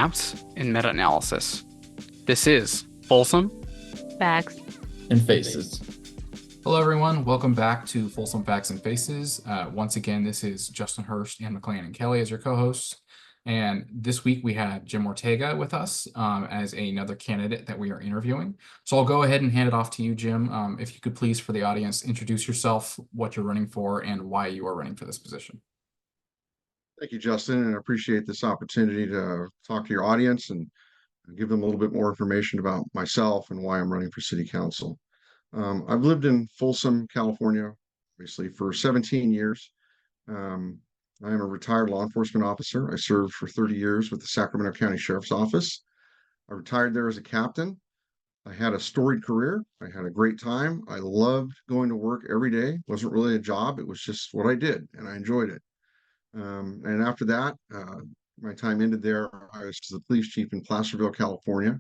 maps, and meta-analysis. This is Folsom. Facts. And faces. Hello, everyone. Welcome back to Folsom Facts and Faces. Once again, this is Justin Hurst, Ann McLean, and Kelly as your co-hosts. And this week we have Jim Ortega with us as another candidate that we are interviewing. So I'll go ahead and hand it off to you, Jim. If you could please, for the audience, introduce yourself, what you're running for, and why you are running for this position. Thank you, Justin, and I appreciate this opportunity to talk to your audience and give them a little bit more information about myself and why I'm running for city council. I've lived in Folsom, California, obviously, for 17 years. I am a retired law enforcement officer. I served for 30 years with the Sacramento County Sheriff's Office. I retired there as a captain. I had a storied career. I had a great time. I loved going to work every day. It wasn't really a job. It was just what I did, and I enjoyed it. And after that, my time ended there. I was the police chief in Placerville, California,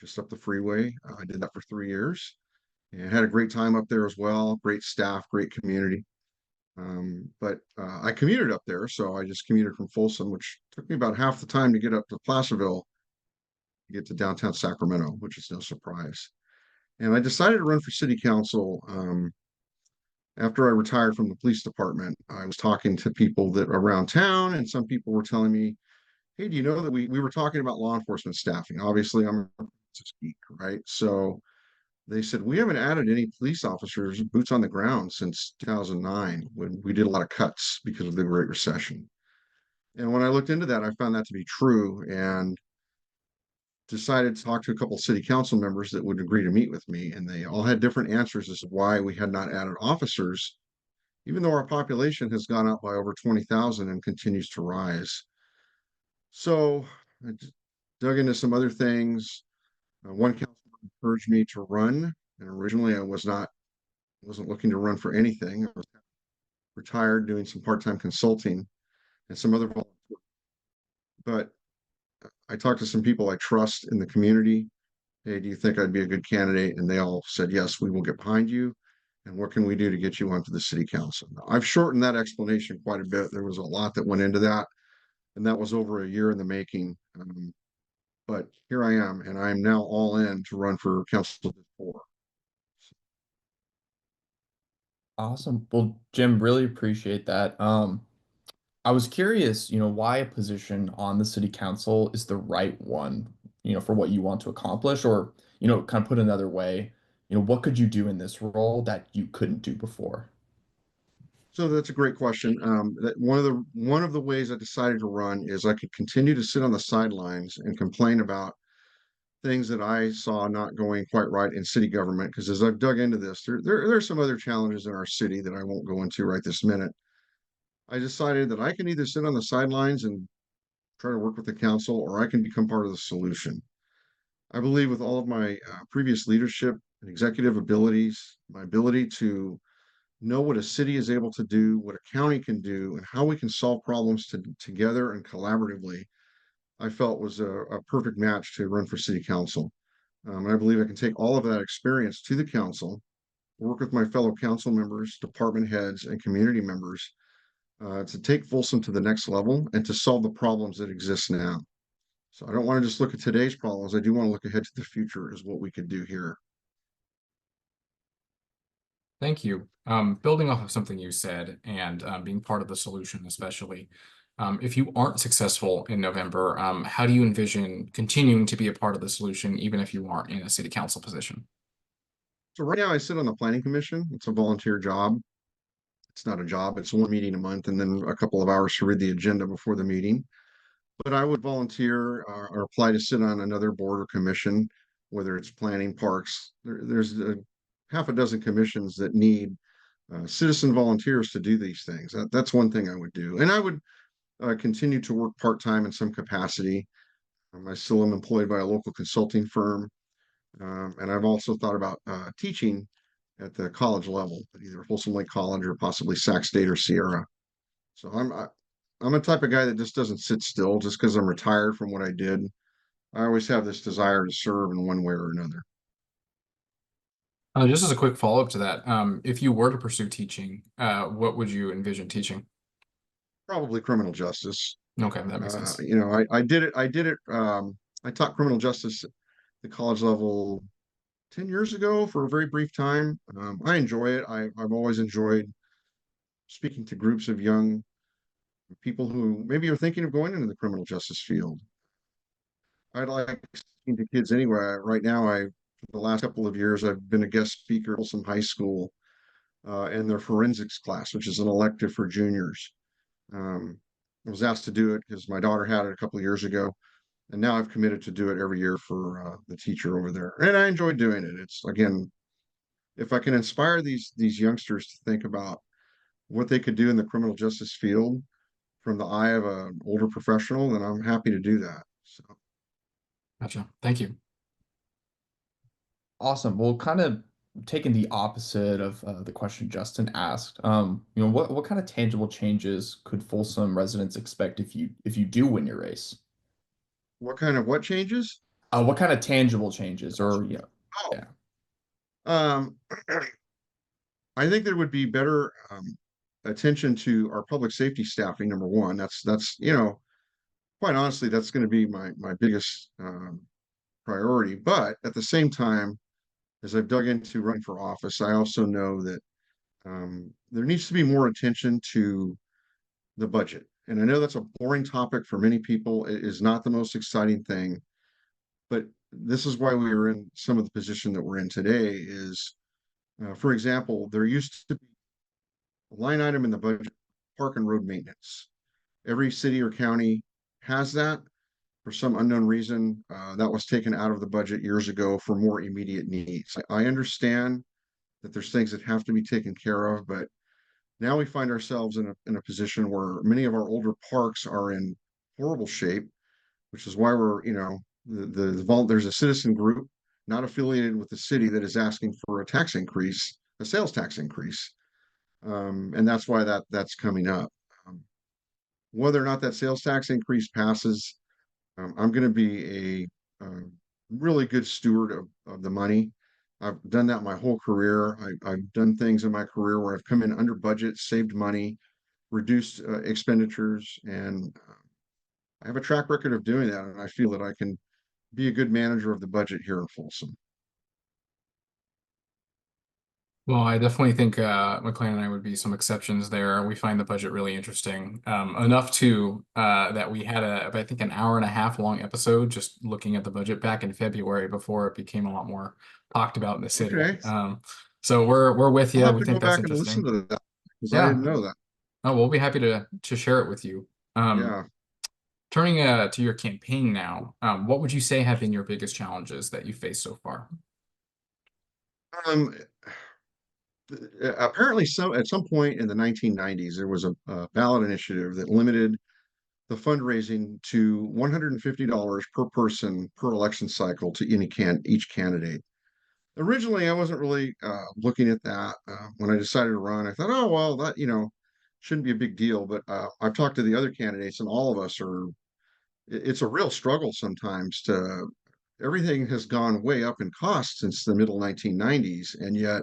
just up the freeway. I did that for 3 years and had a great time up there as well. Great staff, great community. But I commuted up there, so I just commuted from Folsom, which took me about half the time to get up to Placerville to get to downtown Sacramento, which is no surprise. And I decided to run for city council. After I retired from the police department, I was talking to people that around town, and some people were telling me, hey, do you know that we were talking about law enforcement staffing? Obviously, I'm a geek, right? So they said, we haven't added any police officers, boots on the ground, since 2009, when we did a lot of cuts because of the Great Recession. And when I looked into that, I found that to be true and decided to talk to a couple of city council members that would agree to meet with me. And they all had different answers as to why we had not added officers, even though our population has gone up by over 20,000 and continues to rise. So I dug into some other things. One councilman encouraged me to run, and originally I wasn't looking to run for anything. I was retired, doing some part-time consulting and some other volunteer. But I talked to some people I trust in the community. Hey, do you think I'd be a good candidate? And they all said, yes, we will get behind you. And what can we do to get you onto the city council? Now, I've shortened that explanation quite a bit. There was a lot that went into that, and that was over a year in the making. But here I am, and I'm now all in to run for council District 4. Awesome. Well, Jim, really appreciate that. I was curious, why a position on the city council is the right one, for what you want to accomplish, or, kind of put another way, what could you do in this role that you couldn't do before? So that's a great question. That one of the ways I decided to run is I could continue to sit on the sidelines and complain about things that I saw not going quite right in city government. Because as I've dug into this, there are some other challenges in our city that I won't go into right this minute. I decided that I can either sit on the sidelines and try to work with the council, or I can become part of the solution. I believe with all of my previous leadership and executive abilities, my ability to know what a city is able to do, what a county can do, and how we can solve problems together and collaboratively, I felt was a perfect match to run for city council. And I believe I can take all of that experience to the council, work with my fellow council members, department heads, and community members to take Folsom to the next level and to solve the problems that exist now. So I don't want to just look at today's problems. I do want to look ahead to the future as what we could do here. Thank you. Building off of something you said and being part of the solution, especially, if you aren't successful in November, how do you envision continuing to be a part of the solution, even if you aren't in a city council position? So right now I sit on the planning commission. It's a volunteer job. It's not a job. It's one meeting a month and then a couple of hours to read the agenda before the meeting. But I would volunteer or apply to sit on another board or commission, whether it's planning, parks. There's half a dozen commissions that need citizen volunteers to do these things. That's one thing I would do. And I would continue to work part-time in some capacity. I still am employed by a local consulting firm. And I've also thought about teaching at the college level, at either Folsom Lake College or possibly Sac State or Sierra. So I'm a type of guy that just doesn't sit still just because I'm retired from what I did. I always have this desire to serve in one way or another. Just as a quick follow-up to that, if you were to pursue teaching, what would you envision teaching? Probably criminal justice. Okay, that makes sense. I did it. I taught criminal justice at the college level 10 years ago for a very brief time. I enjoy it. I've always enjoyed speaking to groups of young people who maybe are thinking of going into the criminal justice field. I like speaking to kids anyway. Right now, for the last couple of years, I've been a guest speaker at some high school in their forensics class, which is an elective for juniors. Um, I was asked to do it because my daughter had it a couple of years ago, and now I've committed to do it every year for the teacher over there, and I enjoy doing it. It's again, if I can inspire these youngsters to think about what they could do in the criminal justice field from the eye of an older professional, then I'm happy to do that. So. Gotcha. Thank you. Awesome. Well, kind of taking the opposite of the question Justin asked, what kind of tangible changes could Folsom residents expect if you do win your race? What kind of what changes? What kind of tangible changes, or Oh, yeah, um, I think there would be better attention to our public safety staffing. Number one, that's quite honestly, that's going to be my biggest priority. But at the same time, as I've dug into running for office, I also know that there needs to be more attention to the budget. And I know that's a boring topic for many people. It is not the most exciting thing, but this is why we are in some of the position that we're in today. Is for example, there used to be a line item in the budget, park and road maintenance. Every city or county has that. For some unknown reason, that was taken out of the budget years ago for more immediate needs. I understand that there's things that have to be taken care of, but now we find ourselves in a position where many of our older parks are in horrible shape, which is why we're, there's a citizen group not affiliated with the city that is asking for a tax increase, a sales tax increase. And that's why that's coming up. Um, Whether or not that sales tax increase passes, I'm going to be a really good steward of the money. I've done that my whole career. I've done things in my career where I've come in under budget, saved money, reduced expenditures, and I have a track record of doing that. And I feel that I can be a good manager of the budget here in Folsom. Well, I definitely think McLean and I would be some exceptions there. We find the budget really interesting, enough to that we had I think an hour and a half long episode just looking at the budget back in February before it became a lot more talked about in the city. Okay. So we're with I'll you. have We to go think that's back and listen interesting. to that because I Yeah. didn't know that. Oh, we'll be happy to share it with you. Yeah. Turning to your campaign now, what would you say have been your biggest challenges that you faced so far? Um, Apparently, at some point in the 1990s, there was a ballot initiative that limited the fundraising to $150 per person per election cycle to each candidate. Originally, I wasn't really looking at that. When I decided to run, I thought, oh well, that shouldn't be a big deal. But I've talked to the other candidates, and all of us are. It's a real struggle sometimes. To everything has gone way up in cost since the middle 1990s, and yet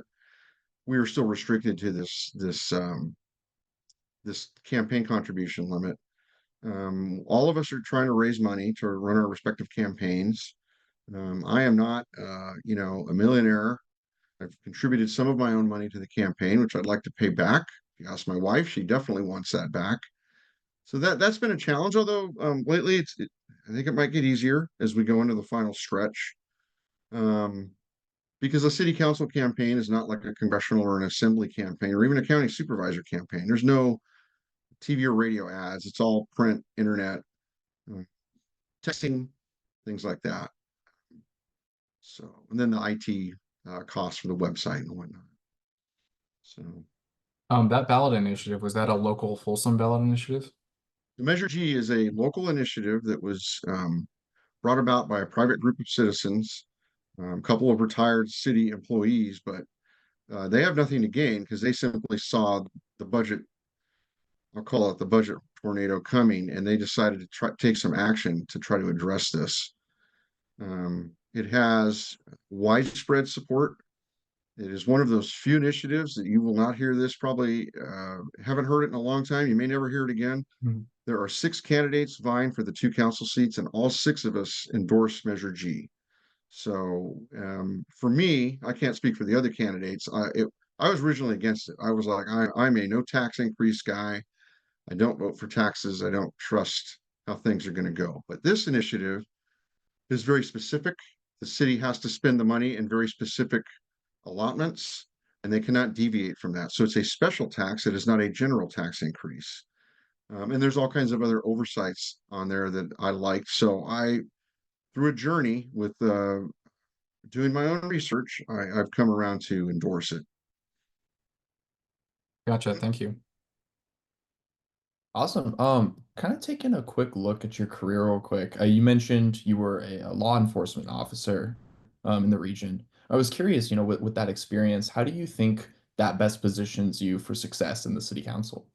we are still restricted to this campaign contribution limit. All of us are trying to raise money to run our respective campaigns. I am not, a millionaire. I've contributed some of my own money to the campaign, which I'd like to pay back. If you ask my wife, she definitely wants that back. So that's been a challenge. Although lately, I think it might get easier as we go into the final stretch. Um, because a city council campaign is not like a congressional or an assembly campaign or even a county supervisor campaign. There's no TV or radio ads. It's all print, internet, uh, testing, things like that. So, and then the IT costs for the website and whatnot. So, That ballot initiative, was that a local Folsom ballot initiative? the Measure G is a local initiative that was brought about by a private group of citizens, a couple of retired city employees, but they have nothing to gain because they simply saw the budget, I'll call it the budget tornado coming, and they decided to take some action to try to address this. It has widespread support It is one of those few initiatives that you will not hear this, probably haven't heard it in a long time. You may never hear it again. Mhm. There are 6 candidates vying for the 2 council seats, and all 6 of us endorse Measure G. So for me, I can't speak for the other candidates. I was originally against it. I was like, I'm a no tax increase guy. I don't vote for taxes. I don't trust how things are going to go. But this initiative is very specific. The city has to spend the money in very specific allotments, and they cannot deviate from that. So it's a special tax. It is not a general tax increase. And there's all kinds of other oversights on there that I liked. So through a journey with doing my own research, I've come around to endorse it. Gotcha. Thank you. Awesome. Kind of taking a quick look at your career real quick. You mentioned you were a law enforcement officer in the region. I was curious, with that experience, how do you think that best positions you for success in the city council?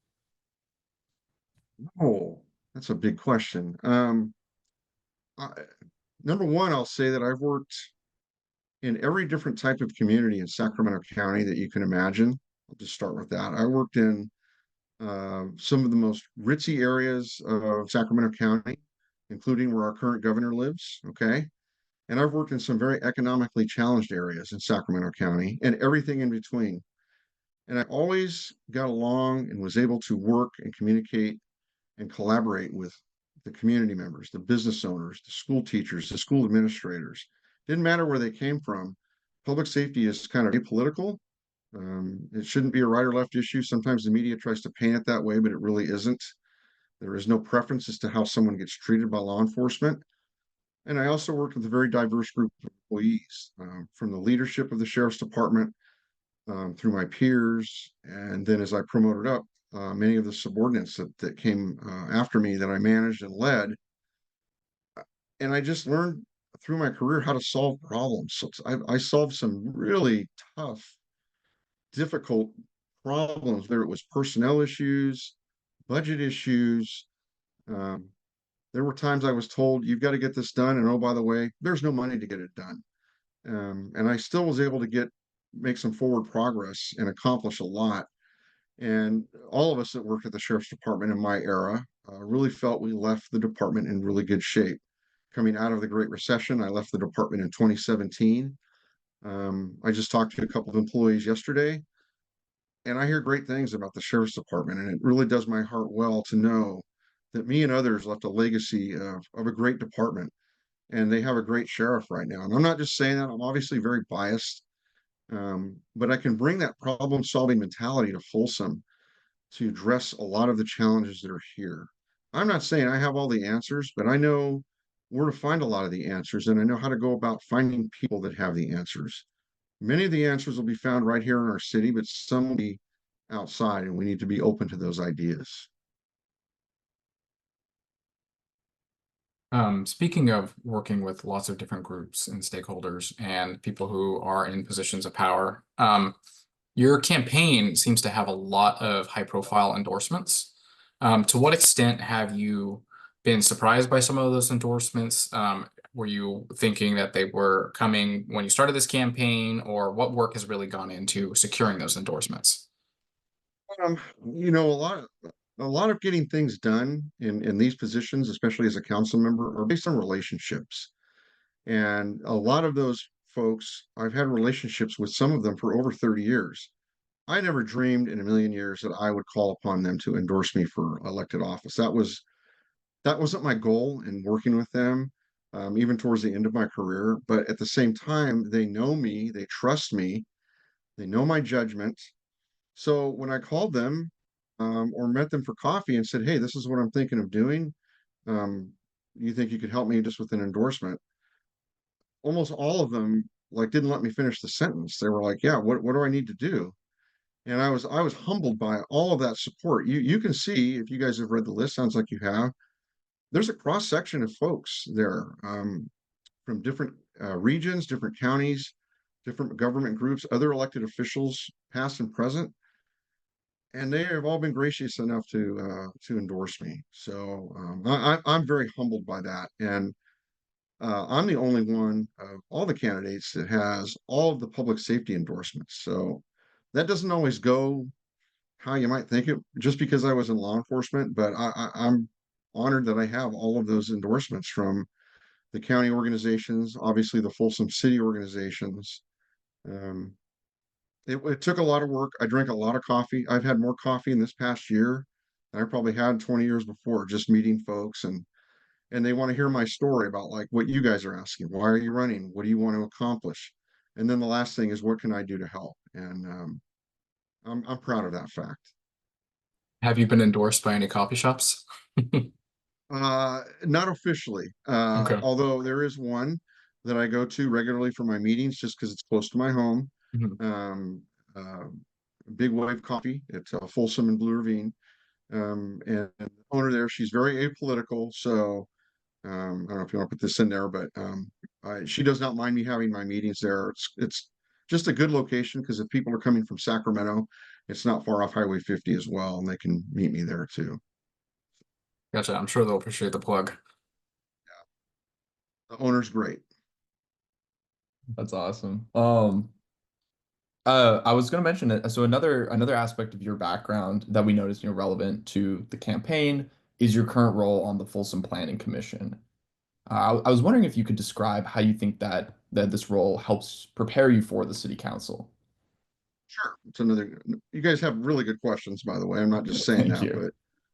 Oh, that's a big question. I, number one, I'll say that I've worked in every different type of community in Sacramento County that you can imagine. I'll just start with that. I worked in some of the most ritzy areas of Sacramento County, including where our current governor lives. Okay. And I've worked in some very economically challenged areas in Sacramento County and everything in between. And I always got along and was able to work and communicate and collaborate with the community members, the business owners, the school teachers, the school administrators. Didn't matter where they came from. Public safety is kind of apolitical. It shouldn't be a right or left issue. Sometimes the media tries to paint it that way, but it really isn't. There is no preference as to how someone gets treated by law enforcement. And I also worked with a very diverse group of employees, from the leadership of the sheriff's department, through my peers, and then as I promoted up, many of the subordinates that came after me that I managed and led. And I just learned through my career how to solve problems. So I solved some really tough, difficult problems, whether it was personnel issues, budget issues. Um, there were times I was told, you've got to get this done. And oh, by the way, there's no money to get it done. And I still was able to make some forward progress and accomplish a lot. And all of us that worked at the sheriff's department in my era really felt we left the department in really good shape. Coming out of the Great Recession, I left the department in 2017. I just talked to a couple of employees yesterday, and I hear great things about the sheriff's department, and it really does my heart well to know that me and others left a legacy of a great department, and they have a great sheriff right now. And I'm not just saying that, I'm obviously very biased, but I can bring that problem solving mentality to Folsom to address a lot of the challenges that are here. I'm not saying I have all the answers, but I know where to find a lot of the answers, and I know how to go about finding people that have the answers. Many of the answers will be found right here in our city, but some will be outside, and we need to be open to those ideas. Speaking of working with lots of different groups and stakeholders and people who are in positions of power, your campaign seems to have a lot of high-profile endorsements. To what extent have you been surprised by some of those endorsements? Were you thinking that they were coming when you started this campaign, or what work has really gone into securing those endorsements? Um, you know, a lot of getting things done in these positions, especially as a council member, are based on relationships. And a lot of those folks, I've had relationships with some of them for over 30 years. I never dreamed in a million years that I would call upon them to endorse me for elected office. That wasn't my goal in working with them, even towards the end of my career. But at the same time, they know me, they trust me, they know my judgment. So when I called them, or met them for coffee and said, "Hey, this is what I'm thinking of doing. You think you could help me just with an endorsement?" Almost all of them like didn't let me finish the sentence. They were like, "Yeah, what do I need to do?" And I was humbled by all of that support. You can see if you guys have read the list, sounds like you have. There's a cross section of folks there, from different regions, different counties, different government groups, other elected officials, past and present, and they have all been gracious enough to endorse me. So I'm very humbled by that. And I'm the only one of all the candidates that has all of the public safety endorsements. So that doesn't always go how you might think it, just because I was in law enforcement, but I'm honored that I have all of those endorsements from the county organizations, obviously the Folsom City organizations. Um, it took a lot of work. I drank a lot of coffee. I've had more coffee in this past year than I probably had 20 years before, just meeting folks, and they want to hear my story about like what you guys are asking. Why are you running? What do you want to accomplish? And then the last thing is, what can I do to help? And I'm proud of that fact. Have you been endorsed by any coffee shops? Not officially, Okay. although there is one that I go to regularly for my meetings just because it's close to my home. Mhm. Um, uh, Big Wave Coffee. It's Folsom and Blue Ravine. And the owner there, she's very apolitical. So I don't know if you want to put this in there, but she does not mind me having my meetings there. It's just a good location because if people are coming from Sacramento, it's not far off Highway 50 as well, and they can meet me there too. Gotcha. I'm sure they'll appreciate the plug. The owner's great. That's awesome. I was going to mention it. So another aspect of your background that we noticed, relevant to the campaign is your current role on the Folsom Planning Commission. I was wondering if you could describe how you think that this role helps prepare you for the city council. Sure. It's another, you guys have really good questions, by the way. I'm not just saying Thank that, you. but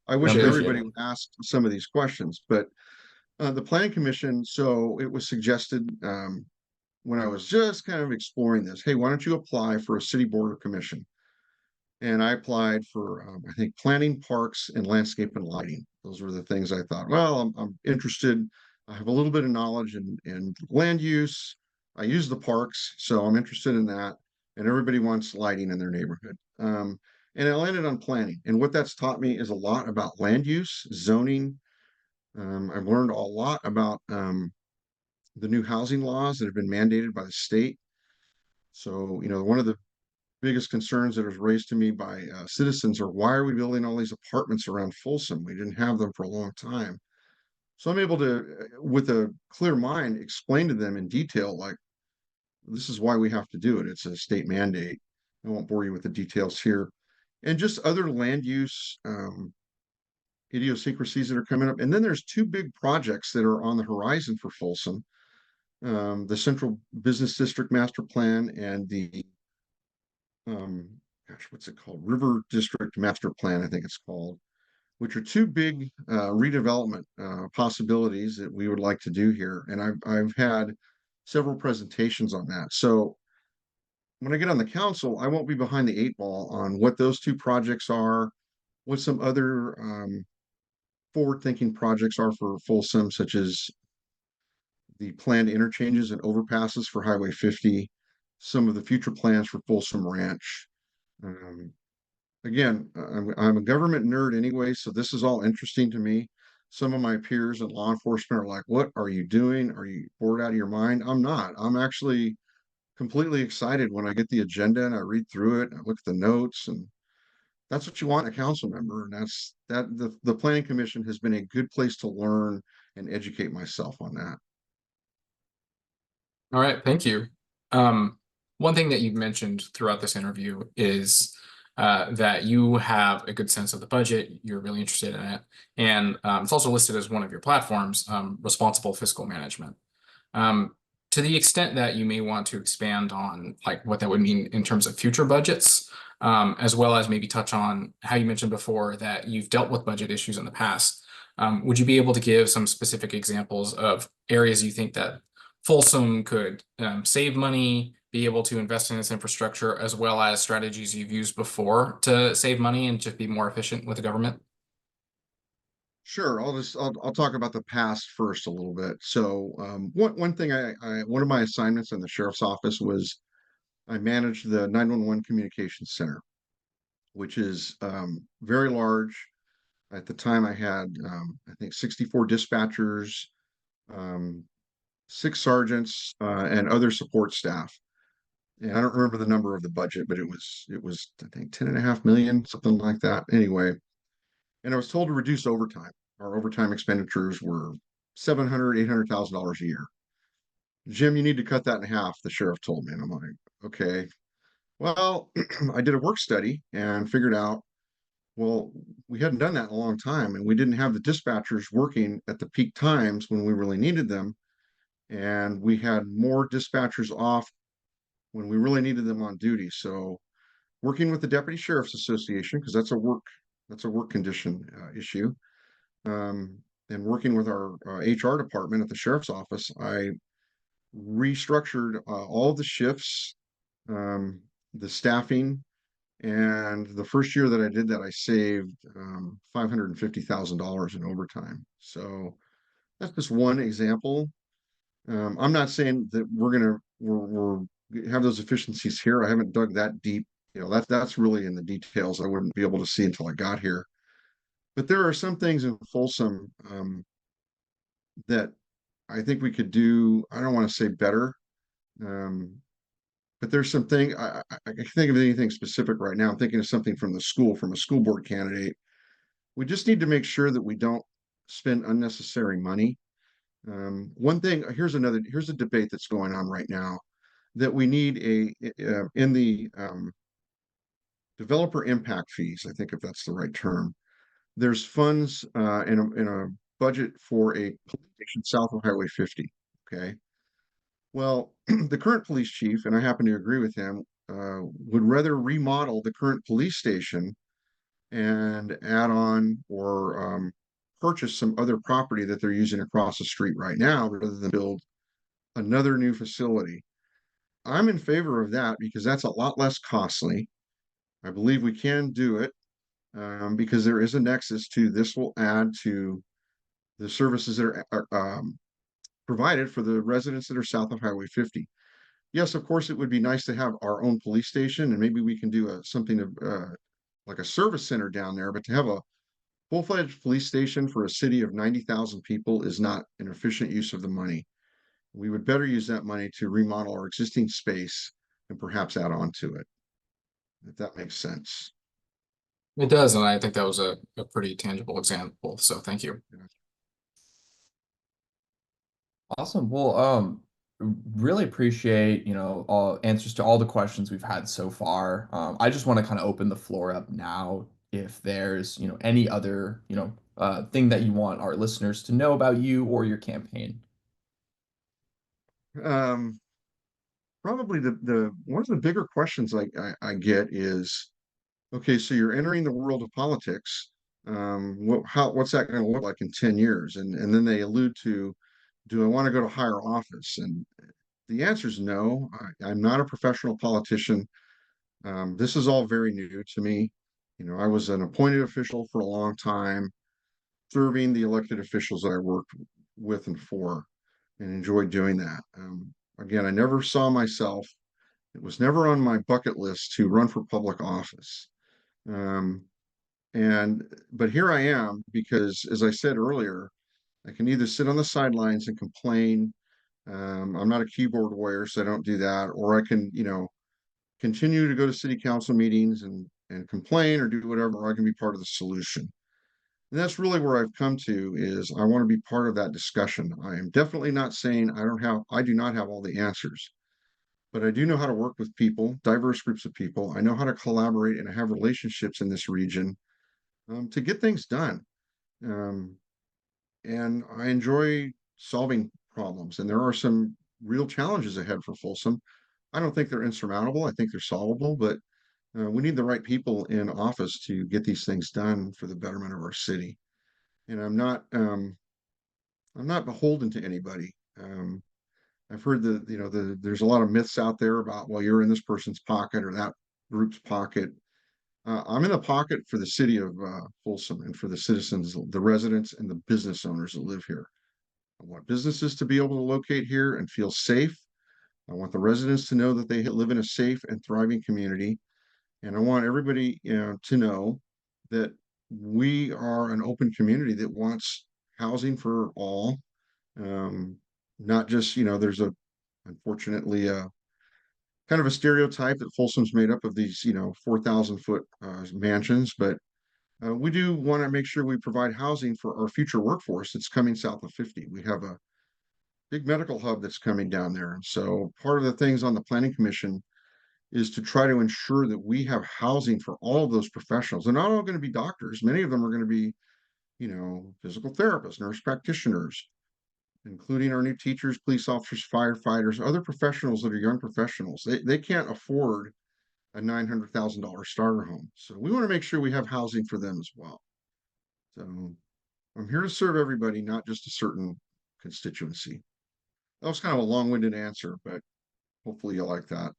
I I wish Appreciate appreciate everybody it. would ask some of these questions. But the Planning Commission, so it was suggested when I was just kind of exploring this, hey, why don't you apply for a city board or commission? And I applied for, I think, planning, parks, and landscape and lighting. Those were the things I thought, well, I'm interested. I have a little bit of knowledge in land use. I use the parks, so I'm interested in that. And everybody wants lighting in their neighborhood. And I landed on planning. And what that's taught me is a lot about land use, zoning. I've learned a lot about the new housing laws that have been mandated by the state. So, one of the biggest concerns that was raised to me by citizens are, why are we building all these apartments around Folsom? We didn't have them for a long time. So I'm able to, with a clear mind, explain to them in detail, like, this is why we have to do it. It's a state mandate. I won't bore you with the details here. And just other land use idiosyncrasies that are coming up. And then there's two big projects that are on the horizon for Folsom. The Central Business District Master Plan and the um, gosh, what's it called? River District Master Plan, I think it's called, which are two big redevelopment possibilities that we would like to do here. And I've had several presentations on that. So when I get on the council, I won't be behind the eight ball on what those two projects are, what some other forward-thinking projects are for Folsom, such as the planned interchanges and overpasses for Highway 50, some of the future plans for Folsom Ranch. Um, Again, I'm a government nerd anyway, so this is all interesting to me. Some of my peers in law enforcement are like, what are you doing? Are you bored out of your mind? I'm not. I'm actually completely excited when I get the agenda and I read through it and I look at the notes, and that's what you want in a council member. And that's that the planning commission has been a good place to learn and educate myself on that. All right, thank you. One thing that you've mentioned throughout this interview is that you have a good sense of the budget. You're really interested in it, and it's also listed as one of your platforms, responsible fiscal management. Um, to the extent that you may want to expand on like what that would mean in terms of future budgets, as well as maybe touch on how you mentioned before that you've dealt with budget issues in the past. Would you be able to give some specific examples of areas you think that Folsom could save money, be able to invest in its infrastructure, as well as strategies you've used before to save money and just be more efficient with the government? Sure, I'll talk about the past first a little bit. So one thing one of my assignments in the sheriff's office was I managed the 911 communications center, which is very large. At the time, I had I think 64 dispatchers, um, 6 sergeants, and other support staff. And I don't remember the number of the budget, but it was I think 10.5 million, something like that. Anyway, and I was told to reduce overtime. Our overtime expenditures were $700,000, $800,000 a year. Jim, you need to cut that in half, the sheriff told me. And I'm like, okay. Well, I did a work study and figured out, well, we hadn't done that in a long time, and we didn't have the dispatchers working at the peak times when we really needed them. And we had more dispatchers off when we really needed them on duty. So working with the Deputy Sheriff's Association, because that's a work condition issue, um, and working with our HR department at the sheriff's office, I restructured all of the shifts, um, the staffing, and the first year that I did that, I saved $550,000 in overtime. So that's just one example. I'm not saying that we're have those efficiencies here. I haven't dug that deep. You know, that's really in the details. I wouldn't be able to see until I got here. But there are some things in Folsom that I think we could do. I don't want to say better, um, but there's something I can think of anything specific right now. I'm thinking of something from the school, from a school board candidate. We just need to make sure that we don't spend unnecessary money. One thing, here's a debate that's going on right now that we need in the developer impact fees, I think if that's the right term. There's funds in a budget for a police station south of Highway 50. Okay. Well, the current police chief, and I happen to agree with him, would rather remodel the current police station and add on or purchase some other property that they're using across the street right now rather than build another new facility. I'm in favor of that because that's a lot less costly. I believe we can do it because there is a nexus to this will add to the services that are provided for the residents that are south of Highway 50. Yes, of course, it would be nice to have our own police station, and maybe we can do something like a service center down there. But to have a full-fledged police station for a city of 90,000 people is not an efficient use of the money. We would better use that money to remodel our existing space and perhaps add on to it, if that makes sense. It does, and I think that was a pretty tangible example. So thank you. Awesome. Well, really appreciate, all answers to all the questions we've had so far. I just want to kind of open the floor up now if there's, any other, thing that you want our listeners to know about you or your campaign. Probably the one of the bigger questions I get is, okay, so you're entering the world of politics. What's that going to look like in 10 years? And then they allude to, do I want to go to higher office? And the answer is no. I'm not a professional politician. This is all very new to me. I was an appointed official for a long time, serving the elected officials that I worked with and for, and enjoyed doing that. Again, I never saw myself. It was never on my bucket list to run for public office. Um, but here I am because, as I said earlier, I can either sit on the sidelines and complain. I'm not a keyboard warrior, so I don't do that. Or I can, continue to go to city council meetings and complain or do whatever, or I can be part of the solution. And that's really where I've come to is I want to be part of that discussion. I am definitely not saying I do not have all the answers, but I do know how to work with people, diverse groups of people. I know how to collaborate and have relationships in this region to get things done. Um, and I enjoy solving problems. And there are some real challenges ahead for Folsom. I don't think they're insurmountable. I think they're solvable, but we need the right people in office to get these things done for the betterment of our city. And I'm not beholden to anybody. I've heard there's a lot of myths out there about, well, you're in this person's pocket or that group's pocket. I'm in the pocket for the city of Folsom and for the citizens, the residents, and the business owners that live here. I want businesses to be able to locate here and feel safe. I want the residents to know that they live in a safe and thriving community. And I want everybody, to know that we are an open community that wants housing for all. Um, Not just, there's unfortunately, kind of a stereotype that Folsom's made up of these, 4,000 foot mansions, but we do want to make sure we provide housing for our future workforce that's coming south of 50. We have big medical hub that's coming down there. So part of the things on the planning commission is to try to ensure that we have housing for all of those professionals. They're not all going to be doctors. Many of them are going to be, physical therapists, nurse practitioners, including our new teachers, police officers, firefighters, other professionals that are young professionals. They can't afford a $900,000 starter home. So we want to make sure we have housing for them as well. So I'm here to serve everybody, not just a certain constituency. That was kind of a long-winded answer, but hopefully you like that.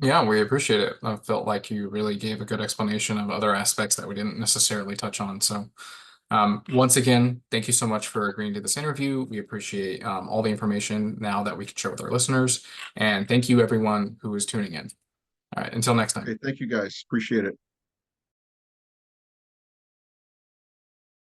Yeah, we appreciate it. I felt like you really gave a good explanation of other aspects that we didn't necessarily touch on. So once again, thank you so much for agreeing to this interview. We appreciate all the information now that we can share with our listeners. And thank you everyone who is tuning in. All right, until next time. Okay, thank you guys. Appreciate it.